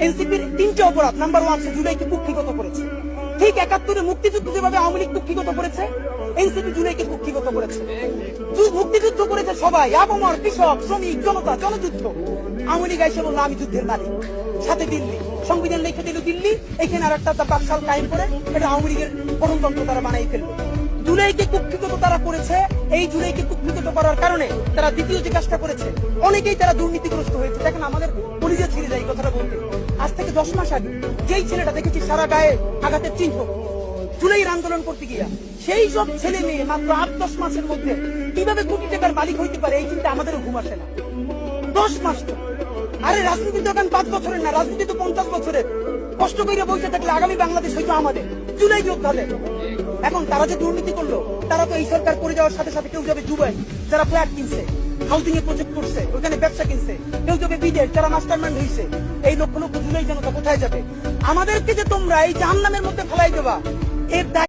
এনসিপির তিনটে অপরাধ। নাম্বার 1, সে জুলাইকে কুক্ষিগত করেছে। ঠিক 71-এ মুক্তিযুদ্ধ যেভাবে আওয়ামী লীগ কুক্ষিগত করেছে, এনসিপি জুলাইকে কুক্ষিগত করেছে। মুক্তিযুদ্ধ করেছে সবাই, আবমর, কৃষক, শ্রমিক, জনতা, জনযুদ্ধ। আওয়ামী লীগ এসে বললো আমি যুদ্ধের মালিক, সাথে দিল্লি সংবিধান লিখে দিল দিল্লি, এখানে আর একটা বাকশাল কায়েম করে এটা আওয়ামী লীগের গণতন্ত্র তারা বানাই ফেলবে। জুলাইকে কুক্ষিগত তারা করেছে। এই জুলাইকে কুক্ষিগত করার কারণে তারা দ্বিতীয় যে কাজটা করেছে, অনেকেই তারা দুর্নীতিগ্রস্ত হয়েছে। দেখেন আমাদের পরিচয় ছেড়ে যায় এই কথাটা বলতে। আজ থেকে 10 মাস আগে যেই ছেলেটা দেখেছি সারা গায়ে আঘাতের চিহ্ন জুলাইয়ের আন্দোলন করতে গিয়া, সেই সব ছেলে মেয়ে মাত্র 8-10 মাসের মধ্যে কিভাবে কোটি টাকার মালিক হইতে পারে এই চিন্তা আমাদেরও ঘুম আসে না। 10 মাস তো, আরে রাজনীতি তো এখন 5 বছরের না, রাজনীতি তো 50 বছরের। কষ্ট করে বসে থাকলে আগামী বাংলাদেশ হয়তো আমাদের। জুলাই যোদ্ধাদের এখন তারা যে দুর্নীতি করলো, তারা তো এই সরকার করে যাওয়ার সাথে সাথে কেউ যাবে দুবাই, যারা ফ্ল্যাট কিনছে, হাউজিং এ প্রজেক্ট করছে, ওখানে ব্যবসা কিনছে, কেউ যাবে বিদেশ, যারা মাস্টারমাইন্ড হয়েছে। এই লক্ষ লক্ষ জুলাই জনতা কোথায় যাবে? আমাদেরকে যে তোমরা এই জাহান্নামের মধ্যে ফেলাই দেবা, এর